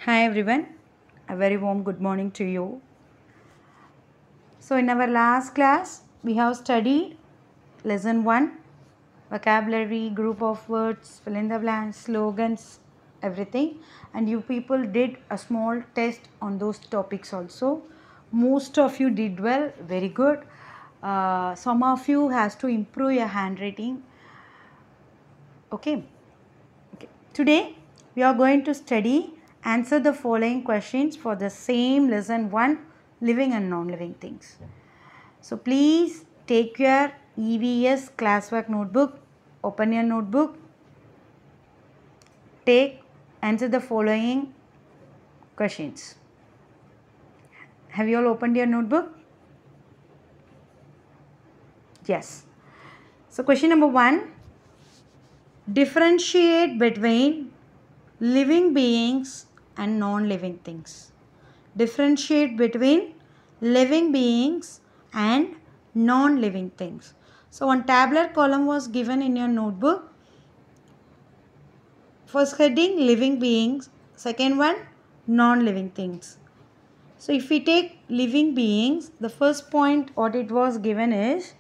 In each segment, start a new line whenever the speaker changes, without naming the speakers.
Hi everyone, a very warm good morning to you. So, in our last class, we have studied lesson 1 vocabulary, group of words, fill in the blanks, slogans, everything, and you people did a small test on those topics also. Most of you did well, very good. Some of you has to improve your handwriting. Okay. Today we are going to study answer the following questions for the same lesson 1 living and non-living things. So please take your EVS classwork notebook, open your notebook, take answer the following questions. Have you all opened your notebook? Yes. So question number 1, differentiate between living beings and non-living things. Differentiate between living beings and non-living things. So one tabular column was given in your notebook. First heading living beings, second one non-living things. So if we take living beings, the first point what it was given is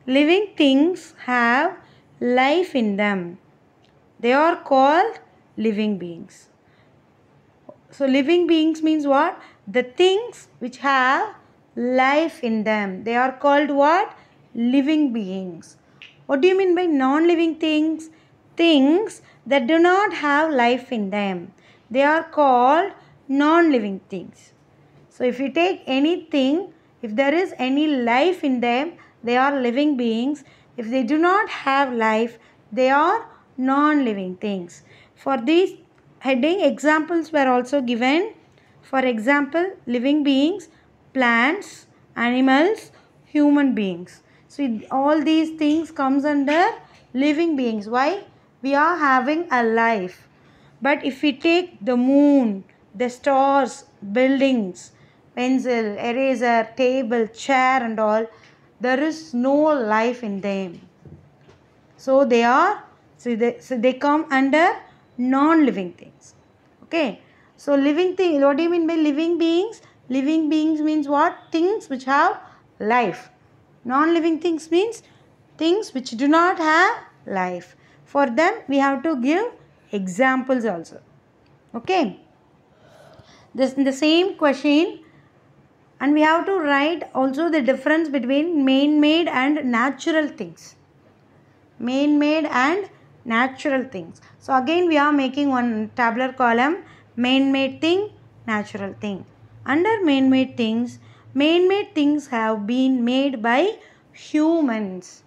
living things have life in them. They are called living beings. So living beings means what? The things which have life in them. They are called what? Living beings. What do you mean by non-living things? Things that do not have life in them. They are called non-living things. So if you take anything, if there is any life in them, they are living beings. If they do not have life, they are non-living things. For these heading, examples were also given. For example, living beings, plants, animals, human beings. So all these things comes under living beings. Why? We are having a life. But if we take the moon, the stars, buildings, pencil, eraser, table, chair and all, there is no life in them. So they come under non-living things. Okay. So living thing, what do you mean by living beings? Living beings means what? Things which have life. Non-living things means things which do not have life. For them we have to give examples also. Okay. In the same question, and we have to write also the difference between man-made and natural things. Man-made and natural things. So again we are making one tabular column, man-made thing, natural thing. Under man-made things have been made by humans.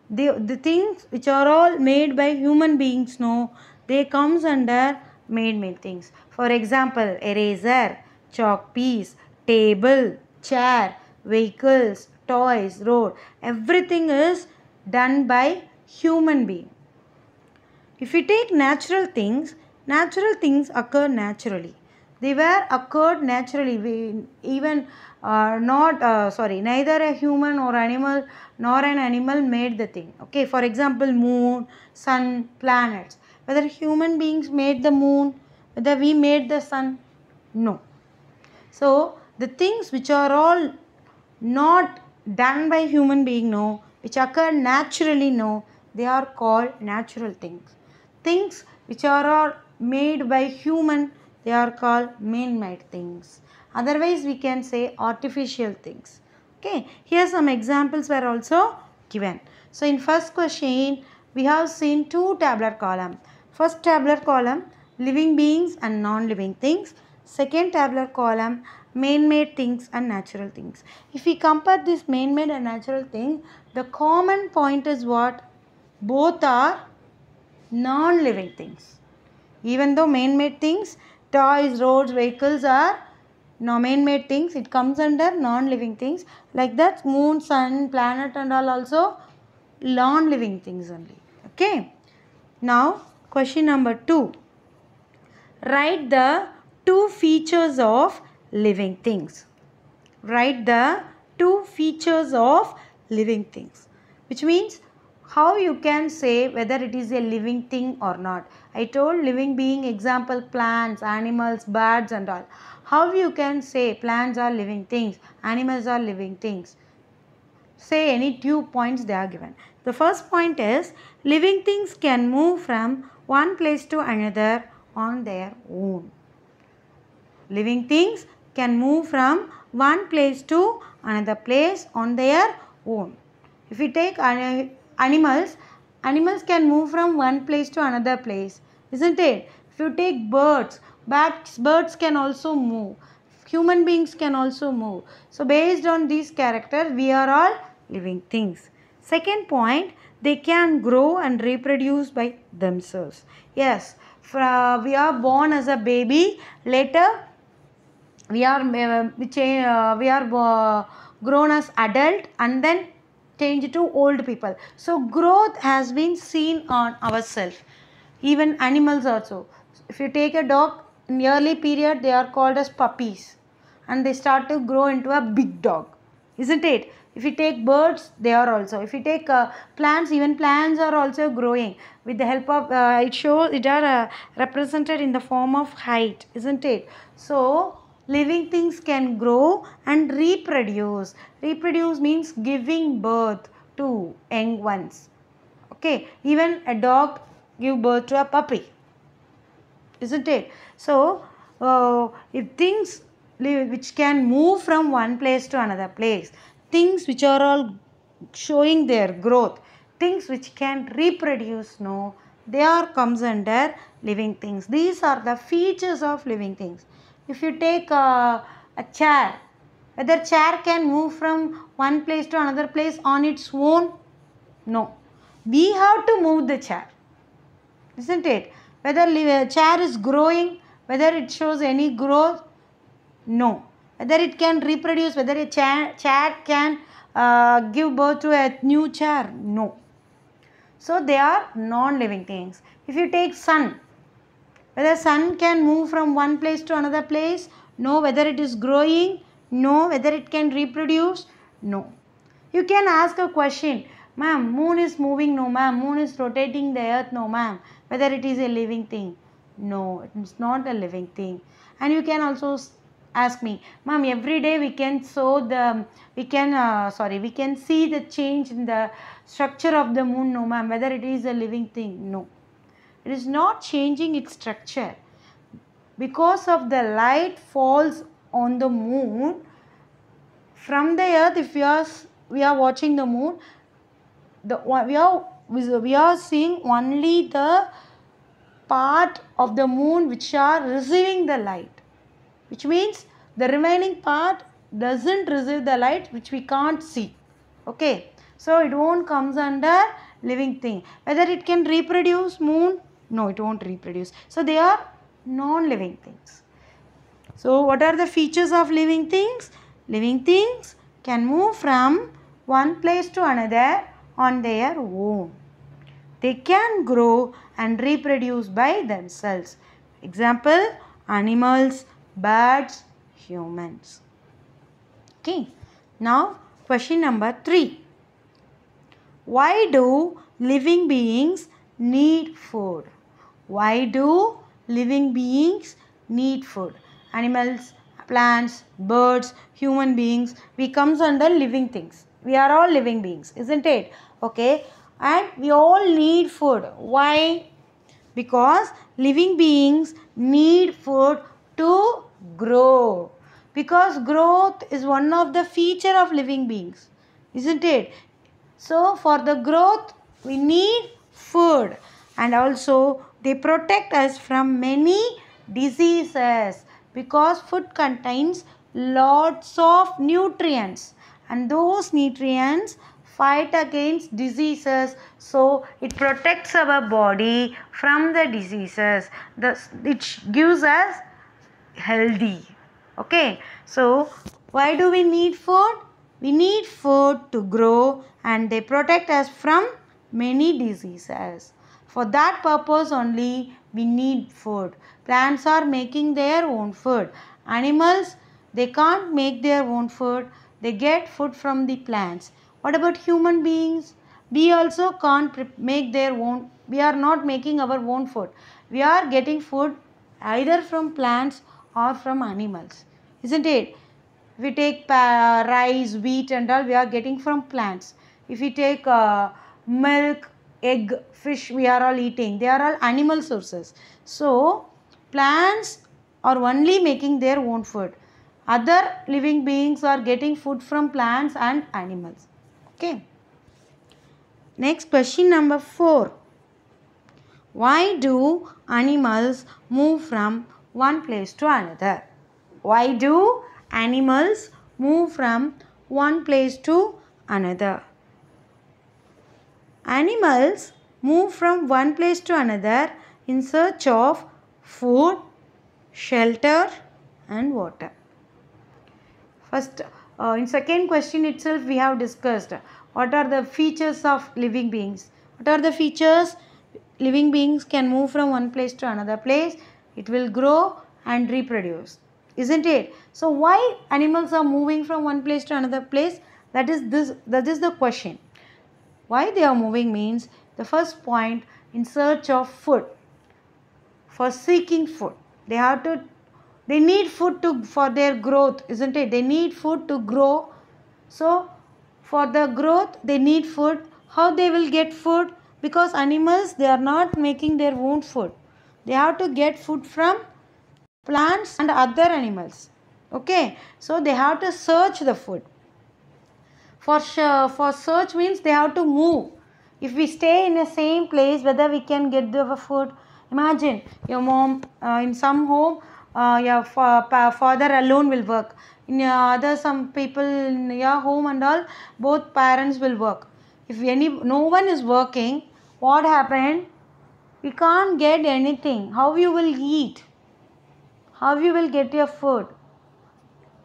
The things which are all made by human beings, no, they comes under man-made things. For example, eraser, chalk piece, table, chair, vehicles, toys, road, everything is done by human being. If we take natural things occur naturally. They were occurred naturally. Neither a human or animal nor an animal made the thing. Okay, for example, moon, sun, planets. Whether human beings made the moon, whether we made the sun, no. So the things which are all not done by human being, no, which occur naturally, no, they are called natural things. Things which are all made by human, they are called man-made things. Otherwise we can say artificial things. Okay, here some examples were also given. So in first question we have seen two tabular column. First tabular column, living beings and non-living things. Second tabular column, man-made things and natural things. If we compare this man-made and natural things, the common point is what? Both are non-living things. Even though man-made things, toys, roads, vehicles are man-made things, it comes under non-living things. Like that, moon, sun, planet and all also non-living things only. Okay. Now, question number 2. Write the two features of living things. Write the two features of living things. Which means how you can say whether it is a living thing or not? I told living being, example plants, animals, birds and all. How you can say plants are living things, animals are living things? Say any 2 points they are given. The first point is living things can move from one place to another on their own. Living things can move from one place to another place on their own. If we take animals, animals can move from one place to another place, isn't it? If you take birds, birds can also move. Human beings can also move. So based on these characters, we are all living things. Second point, they can grow and reproduce by themselves. Yes, we are born as a baby. Later, we are grown as adult and then change to old people. So growth has been seen on ourselves. Even animals also. If you take a dog, in early period they are called as puppies and they start to grow into a big dog, isn't it? If you take birds, they are also. If you take plants, even plants are also growing with the help of it are represented in the form of height, isn't it? So living things can grow and reproduce. Reproduce means giving birth to young ones. Okay, even a dog give birth to a puppy, isn't it? So if things which can move from one place to another place, things which are all showing their growth, things which can reproduce, no, they are comes under living things. These are the features of living things. If you take a chair, whether chair can move from one place to another place on its own? No, we have to move the chair, isn't it? Whether a chair is growing, whether it shows any growth? No. Whether it can reproduce, whether a chair can give birth to a new chair? No. So they are non-living things. If you take sun, whether sun can move from one place to another place? No. Whether it is growing? No. Whether it can reproduce? No. You can ask a question, ma'am, moon is moving? No, ma'am. Moon is rotating the earth? No, ma'am. Whether it is a living thing? No, it is not a living thing. And you can also ask me, ma'am, every day we can we can see the change in the structure of the moon? No, ma'am. Whether it is a living thing? No. It is not changing its structure. Because of the light falls on the moon from the earth. If we are watching the moon, we are seeing only the part of the moon which are receiving the light, which means the remaining part doesn't receive the light, which we can't see. Okay, so it won't comes under living thing. Whether it can reproduce moon? No, it won't reproduce. So they are non-living things. So what are the features of living things? Living things can move from one place to another on their own. They can grow and reproduce by themselves. Example, animals, birds, humans. Okay. Now question number 3. Why do living beings need food? Why do living beings need food? Animals, plants, birds, human beings, we comes under living things. We are all living beings, isn't it? Okay. And we all need food. Why? Because living beings need food to grow. Because growth is one of the feature of living beings, isn't it? So for the growth we need food, and also they protect us from many diseases because food contains lots of nutrients, and those nutrients fight against diseases. So it protects our body from the diseases. It gives us healthy. Okay, so why do we need food? We need food to grow, and they protect us from many diseases. For that purpose only we need food. Plants are making their own food. Animals, they can't make their own food. They get food from the plants. What about human beings? We also can't make their own. We are not making our own food. We are getting food either from plants or from animals, isn't it? If we take rice, wheat and all, we are getting from plants. If we take milk, egg, fish, we are all eating. They are all animal sources. So plants are only making their own food. Other living beings are getting food from plants and animals. Okay. Next, question number 4. Why do animals move from one place to another? Why do animals move from one place to another? Animals move from one place to another in search of food, shelter and water. First, in second question itself we have discussed what are the features of living beings. What are the features? Living beings can move from one place to another place. It will grow and reproduce, isn't it? So why animals are moving from one place to another place? That is the question. Why they are moving means, the first point, in search of food, for seeking food. They need food for their growth, isn't it? They need food to grow. So for the growth they need food. How they will get food? Because animals, they are not making their own food. They have to get food from plants and other animals. Okay, so they have to search the food. For search means they have to move. If we stay in the same place, whether we can get the food? Imagine your mom in some home, your father alone will work. In other some people in your home and all, both parents will work. If no one is working, what happened? We can't get anything. How you will eat? How you will get your food?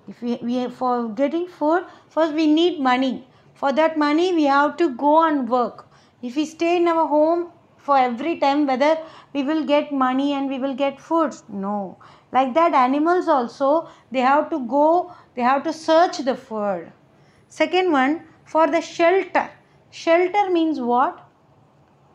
If we for getting food, first we need money. For that money we have to go and work. If we stay in our home for every time, whether we will get money and we will get food? No. Like that, animals also, they have to go, they have to search the food. Second one, for the shelter. Shelter means what?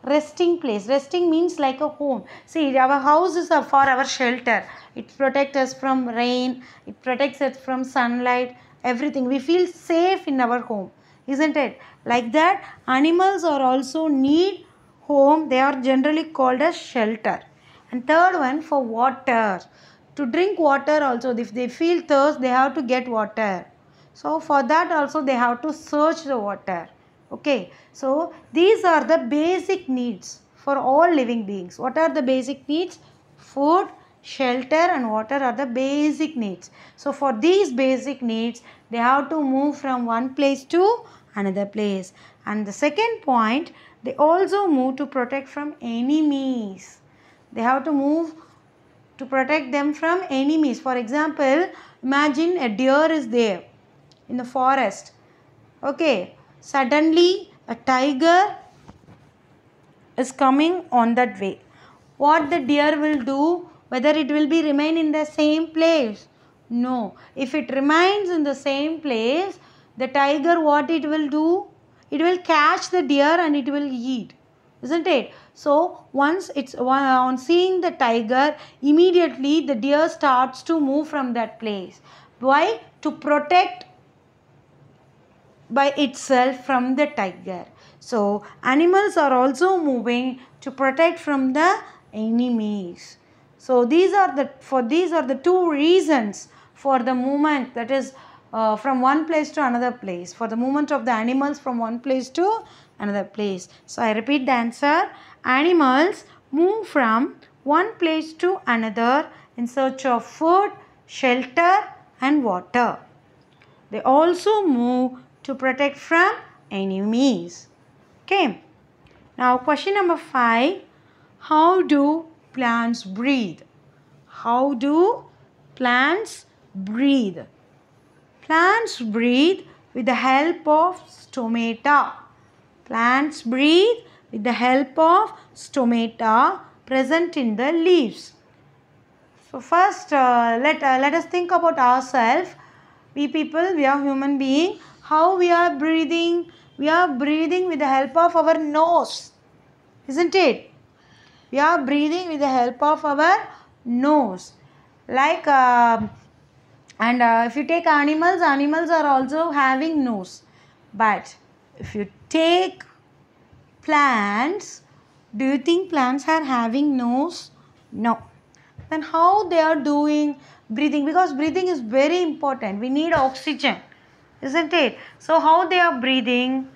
Resting place. Resting means like a home. See, our house is for our shelter. It protects us from rain, it protects us from sunlight, everything. We feel safe in our home, isn't it? Like that, animals are also need home. They are generally called as shelter. And third one, for water. To drink water also, if they feel thirst, they have to get water. So for that also they have to search the water. Okay, so these are the basic needs for all living beings. What are the basic needs? Food, shelter and water are the basic needs. So for these basic needs, they have to move from one place to another place. And the second point, they also move to protect from enemies. They have to move to protect them from enemies. For example, imagine a deer is there in the forest. Okay, suddenly a tiger is coming on that way. What the deer will do? Whether it will be remain in the same place? No. If it remains in the same place, the tiger, what it will do? It will catch the deer and it will eat, isn't it? So once it's on seeing the tiger, immediately the deer starts to move from that place. Why? To protect by itself from the tiger. So animals are also moving to protect from the enemies. So these are the two reasons for the movement, that is from one place to another place, for the movement of the animals from one place to another place. So I repeat the answer. Animals move from one place to another in search of food, shelter and water. They also move to protect from enemies. Okay. Now question number 5. How do plants breathe? How do plants breathe? Plants breathe with the help of stomata. Plants breathe with the help of stomata present in the leaves. So first let us think about ourselves. We people, we are human beings. How we are breathing? We are breathing with the help of our nose, isn't it? We are breathing with the help of our nose. Like if you take animals, animals are also having nose. But if you take plants, do you think plants are having nose? No. Then how they are doing breathing? Because breathing is very important. We need oxygen, isn't it? So how they are breathing?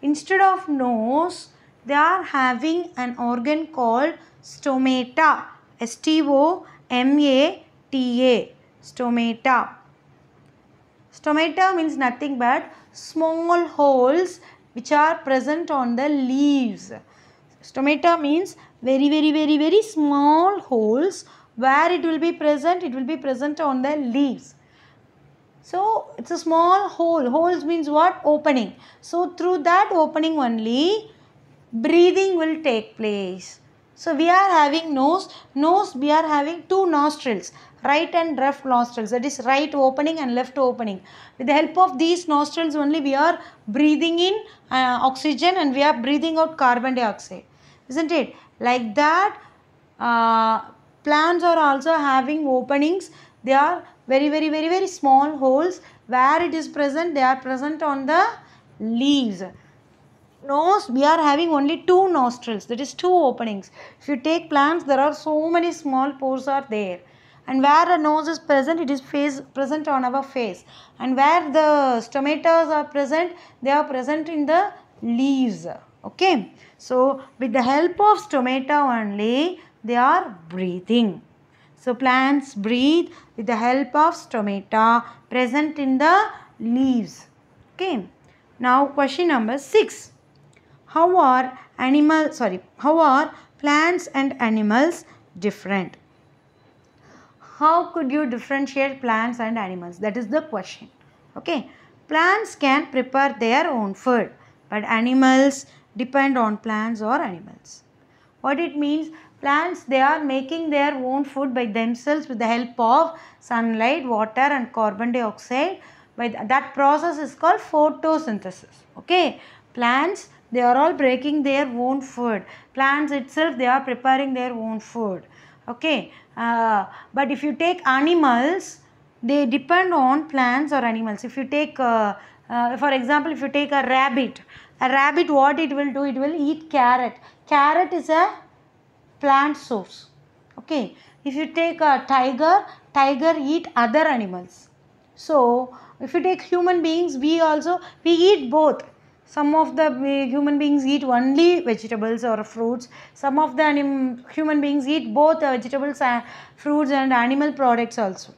Instead of nose, they are having an organ called stomata. S-T-O-M-A-T-A. Stomata. Stomata means nothing but small holes which are present on the leaves. Stomata means very small holes. Where it will be present? It will be present on the leaves. So it's a small hole. Holes means what? Opening. So through that opening only breathing will take place. So we are having nose. We are having two nostrils, right and left nostrils. That is right opening and left opening. With the help of these nostrils only we are breathing in oxygen and we are breathing out carbon dioxide. Isn't it? Like that, plants are also having openings. They are very small holes. Where it is present? They are present on the leaves. Nose, we are having only two nostrils, that is two openings. If you take plants, there are so many small pores are there. And where a nose is present, it is present on our face. And where the stomatas are present, they are present in the leaves. Okay. So with the help of stomata only, they are breathing. So plants breathe with the help of stomata present in the leaves. Okay. Now question number 6. How are plants and animals different? How could you differentiate plants and animals? That is the question. Okay. Plants can prepare their own food, but animals depend on plants or animals. What it means? Plants, they are making their own food by themselves with the help of sunlight, water and carbon dioxide. But that process is called photosynthesis. Okay. Plants, they are all breaking their own food. Plants itself, they are preparing their own food. Okay. But if you take animals, they depend on plants or animals. If you take, for example, if you take a rabbit, what it will do? It will eat carrot. Carrot is a plant source. Okay. If you take a tiger eat other animals. So if you take human beings, we eat both. Some of the human beings eat only vegetables or fruits. Some of the human beings eat both vegetables and fruits and animal products also.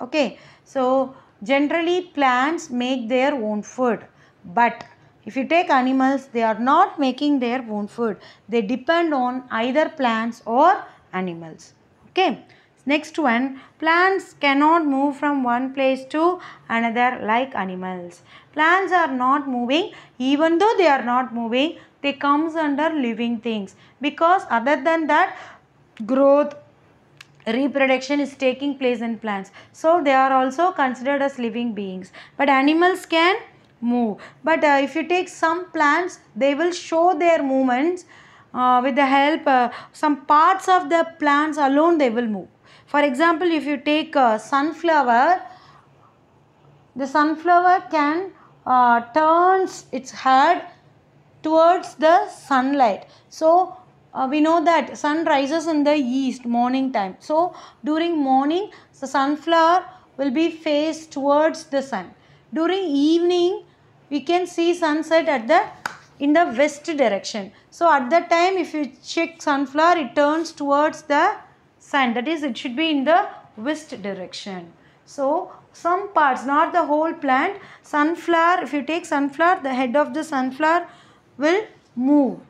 Okay. So generally plants make their own food. But if you take animals, they are not making their own food. They depend on either plants or animals. Okay. Next one, plants cannot move from one place to another like animals. Plants are not moving. Even though they are not moving, they comes under living things. Because other than that, growth, reproduction is taking place in plants. So they are also considered as living beings. But animals can move. But if you take some plants, they will show their movements with the help, some parts of the plants alone they will move. For example, if you take sunflower, the sunflower can turns its head towards the sunlight. So we know that sun rises in the east morning time. So during morning, the sunflower will be faced towards the sun. During evening, we can see sunset in the west direction. So at that time, if you check sunflower, it turns towards the sun. That is, it should be in the west direction. So some parts, not the whole plant. Sunflower, if you take sunflower, the head of the sunflower will move.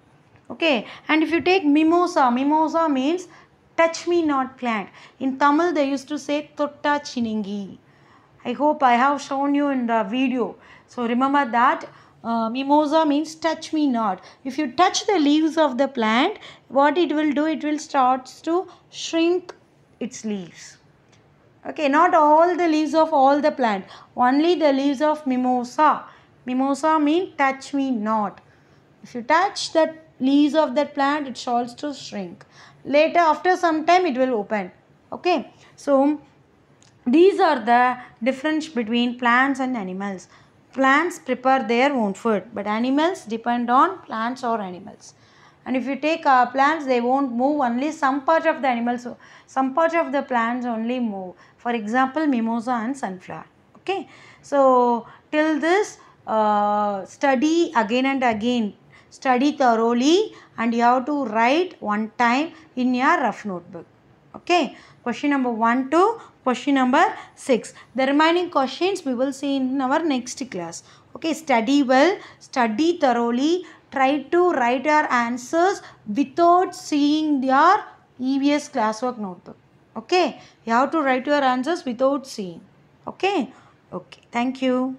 Okay. And if you take mimosa, mimosa means touch me not plant. In Tamil they used to say Thotta Chiningi. I hope I have shown you in the video. So remember that. Mimosa means touch me not. If you touch the leaves of the plant, what it will do? It will start to shrink its leaves. Okay, not all the leaves of all the plant, only the leaves of mimosa. Mimosa means touch me not. If you touch the leaves of that plant, it starts to shrink. Later, after some time, it will open. Okay. So, these are the difference between plants and animals. Plants prepare their own food, but animals depend on plants or animals. And if you take plants, they won't move, only some part of the animals, some part of the plants only move. For example, mimosa and sunflower. Okay. So, till this, study again and again. Study thoroughly, and you have to write one time in your rough notebook. Okay. Question number 1 to question number 6. The remaining questions we will see in our next class. Okay. Study well, study thoroughly, try to write your answers without seeing your EVS classwork notebook. Okay. You have to write your answers without seeing. Okay. Okay. Thank you.